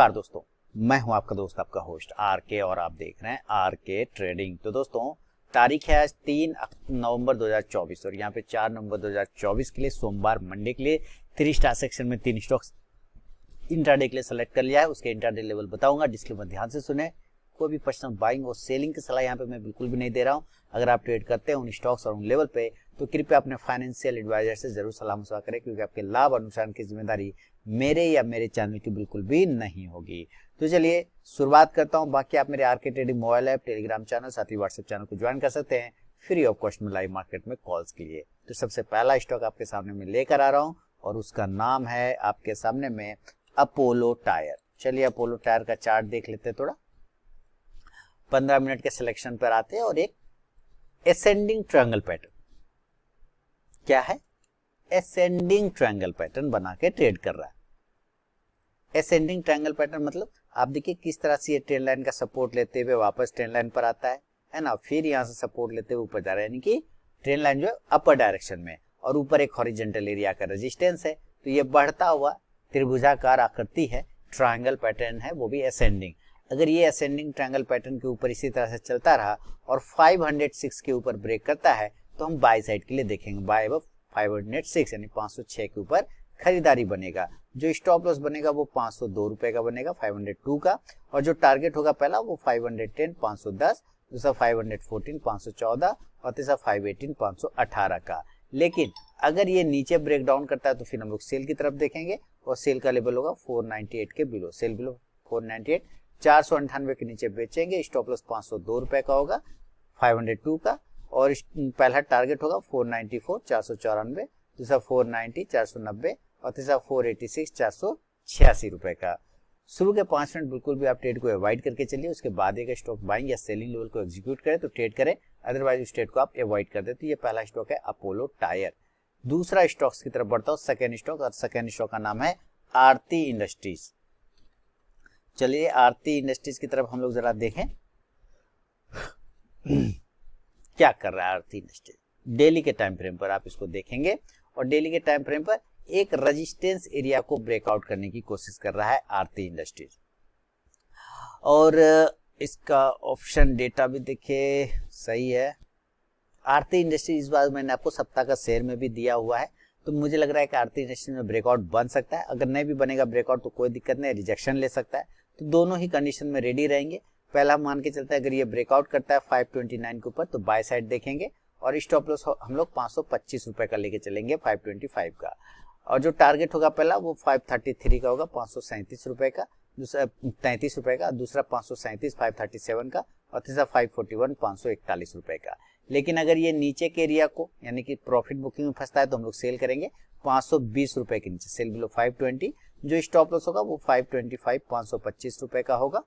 नमस्कार दोस्तों, मैं हूं आपका दोस्त आपका होस्ट आर के और आप देख रहे हैं आर के ट्रेडिंग। तो दोस्तों तारीख है आज 3 नवंबर 2024 और यहाँ पे 4 नवंबर 2024 के लिए सोमवार मंडे के लिए 3 स्टार सेक्शन में 3 स्टॉक्स इंट्राडे के लिए सेलेक्ट कर लिया है। उसके इंट्राडे लेवल बताऊंगा, डिस्क्लेमर ध्यान से सुने। कोई भी पर्सनल बाइंग और सेलिंग की सलाह यहाँ पे मैं बिल्कुल भी नहीं दे रहा हूँ। अगर आप ट्रेड करते हैं उन स्टॉक्स और उन लेवल पे तो कृपया अपने फाइनेंशियल एडवाइजर से जरूर सलाह मशवरा करें, क्योंकि आपके लाभ अनुसार की जिम्मेदारी मेरे या मेरे चैनल की बिल्कुल भी नहीं होगी। तो चलिए शुरुआत करता हूँ। बाकी आप मेरे RK trading mobile app, telegram channel, साथ ही व्हाट्सएप चैनल को ज्वाइन कर सकते हैं फ्री ऑफ कॉस्ट में लाइव मार्केट में कॉल्स के लिए। तो सबसे पहला स्टॉक आपके सामने में लेकर आ रहा हूँ और उसका नाम है आपके सामने में अपोलो टायर। चलिए अपोलो टायर का चार्ट देख लेते हैं थोड़ा। 15 मिनट के सिलेक्शन पर आते हैं और एक एसेंडिंग ट्रायंगल पैटर्न, क्या है, एसेंडिंग ट्रायंगल पैटर्न बना के ट्रेड कर रहा है। एसेंडिंग ट्रायंगल पैटर्न मतलब आप देखिए किस तरह से ये ट्रेंड लाइन का सपोर्ट लेते हुए वापस ट्रेंड लाइन पर आता है ना, फिर यहाँ से सपोर्ट लेते हुए ऊपर जा रहा है, यानी कि ट्रेंड लाइन जो है अपर डायरेक्शन में, और ऊपर एक हॉरिजॉन्टल एरिया का रेजिस्टेंस है। तो ये बढ़ता हुआ त्रिभुजाकार आकृति है, ट्रायंगल पैटर्न है, वो भी एसेंडिंग। अगर ये असेंडिंग ट्रायंगल पैटर्न के ऊपर इसी तरह से चलता रहा और 506 के ऊपर ब्रेक करता है तो हम बाय साइड के लिए देखेंगे, बाय अब 506 यानी 506 के ऊपर खरीदारी बनेगा। जो स्टॉप लॉस बनेगा वो 502 रुपए का बनेगा, 502 का, और जो टारगेट होगा पहला वो 510 510, दूसरा 514 514 और तीसरा 518 518 का। लेकिन अगर ये नीचे ब्रेक डाउन करता है तो फिर हम लोग सेल की तरफ देखेंगे और सेल का लेवल होगा 498 के बिलो, सेल बिलो 498, 498 के नीचे बेचेंगे। स्टॉप लॉस 502 रुपए का होगा 502 का, और पहला टारगेट होगा 494 494, दूसरा 490 490 और तीसरा 486 486 रुपए का। शुरू के 5 मिनट बिल्कुल भी आप ट्रेड को अवॉइड करके चलिए, उसके बाद एक स्टॉक बाइंग या सेलिंग लेवल को एग्जीक्यूट करें तो ट्रेड करें, अदरवाइज उस ट्रेड को आप अवॉइड कर दे। तो ये पहला स्टॉक है अपोलो टायर। दूसरा स्टॉक्स की तरफ बढ़ता हूँ, सेकेंड स्टॉक, और सेकेंड स्टॉक का नाम है आरती इंडस्ट्रीज। चलिए आरती इंडस्ट्रीज की तरफ हम लोग जरा देखें क्या कर रहा है आरती इंडस्ट्रीज। डेली के टाइम फ्रेम पर आप इसको देखेंगे और डेली के टाइम फ्रेम पर एक रेजिस्टेंस एरिया को ब्रेकआउट करने की कोशिश कर रहा है आरती इंडस्ट्रीज। और इसका ऑप्शन डेटा भी देखिए सही है। आरती इंडस्ट्रीज इस बार मैंने आपको सप्ताह का शेयर में भी दिया हुआ है, तो मुझे लग रहा है कि आरती इंडस्ट्रीज में ब्रेकआउट बन सकता है। अगर नहीं भी बनेगा ब्रेकआउट तो कोई दिक्कत नहीं, रिजेक्शन ले सकता है। तो दोनों ही कंडीशन में रेडी रहेंगे। पहला मान के चलता है अगर ये ब्रेकआउट करता है 529 के ऊपर तो बाय साइड देखेंगे, और स्टॉप लॉस हम लोग 525 रुपए का लेके चलेंगे 525 का, और जो टारगेट होगा पहला वो 533 का होगा 537 रुपए का, दूसरा 33 रुपए का, दूसरा 537 537 का, और तीसरा 541 541 रुपए का। लेकिन अगर ये नीचे के एरिया को यानी कि प्रॉफिट बुकिंग में फंसता है तो हम लोग सेल करेंगे 520 रुपए के नीचे, सेल बिलो 520। जो स्टॉप लॉस होगा वो 525 525 रुपए का होगा,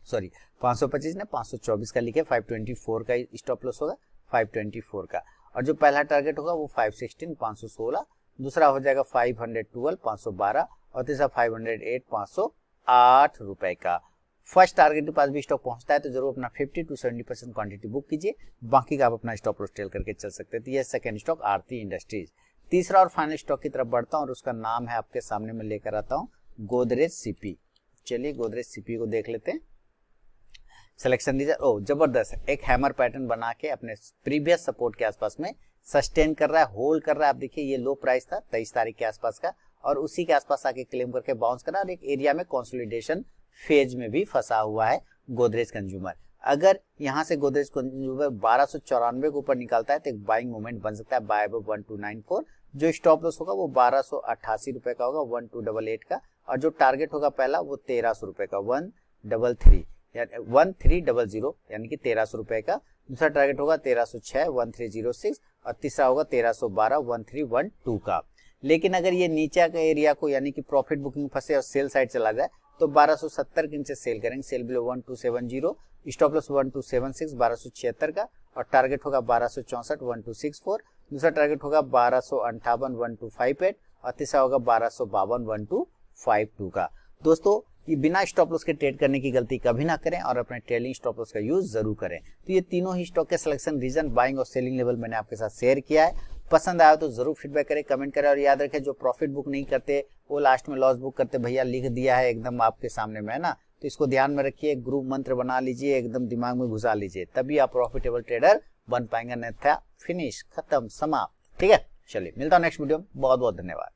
सॉरी 525 ने 524 का लिखे, 524 का स्टॉप लॉस होगा 524 का, और जो पहला टारगेट होगा वो 516 516, दूसरा हो जाएगा 512 512 और तीसरा 508 508 रुपए का। फर्स्ट टारगेट के पास भी स्टॉक पहुंचता है तो जरूर अपना 50 to 70% क्वांटिटी बुक कीजिए, बाकी का आप अपना स्टॉप लॉस टेल करके चल सकते हैं। तो ये सेकंड स्टॉक आरती इंडस्ट्रीज। तीसरा और फाइनल स्टॉक की तरफ बढ़ता हूं और उसका नाम है आपके सामने में लेकर आता हूं गोदरेज सीपी। चलिए गोदरेज सीपी को देख लेते हैं। सिलेक्शन दीजिए। ओ जबरदस्त है, एक हैमर पैटर्न बना के अपने प्रीवियस सपोर्ट के आसपास में सस्टेन कर रहा है, होल्ड कर रहा है। आप देखिए ये लो प्राइस था 23 तारीख के आसपास का, और उसी के आसपास आके क्लेम करके बाउंस कर रहा है, और एक एरिया में कंसोलिडेशन फेज में भी फंसा हुआ है गोदरेज कंज्यूमर। अगर यहाँ से गोदरेज कंज्यूमर 1294 के ऊपर निकलता है तो एक बाइंग मूवमेंट बन सकता है, बाय अबव 1294। जो स्टॉप लॉस होगा वो 1288 रुपए का होगा 1288 का, और जो टारगेट होगा पहला वो 1300 रुपए का 133 1300 यानी कि 1300 रुपए का, दूसरा टारगेट होगा 1306 1306, और तीसरा होगा 1312 1312 का। लेकिन अगर ये नीचे का एरिया को यानी कि प्रॉफिट बुकिंग फंसे और सेल साइड चला जाए तो 1270 के नीचे सेल करेंगे, सेल बिलो 1270, स्टॉप लॉस 1276 1276 का, और टारगेट होगा 1264 1264, दूसरा टारगेट होगा 1258 1258, और तीसरा होगा 1252 1252 का। दोस्तों कि बिना स्टॉप लॉस के ट्रेड करने की गलती कभी ना करें और अपने ट्रेलिंग स्टॉप लॉस का यूज जरूर करें। तो ये तीनों ही स्टॉक के सिलेक्शन, रीजन, बाइंग और सेलिंग लेवल मैंने आपके साथ शेयर किया है। पसंद आया तो जरूर फीडबैक करें, कमेंट करें और याद रखें जो प्रॉफिट बुक नहीं करते वो लास्ट में लॉस बुक करते। भैया लिख दिया है एकदम आपके सामने में, है ना, तो इसको ध्यान में रखिए, ग्रुप मंत्र बना लीजिए, एकदम दिमाग में घुसा लीजिए, तभी आप प्रॉफिटेबल ट्रेडर बन पाएंगे। अन्यथा फिनिश, खत्म, समाप्त। ठीक है, चलिए मिलता हूं नेक्स्ट वीडियो में। बहुत बहुत धन्यवाद।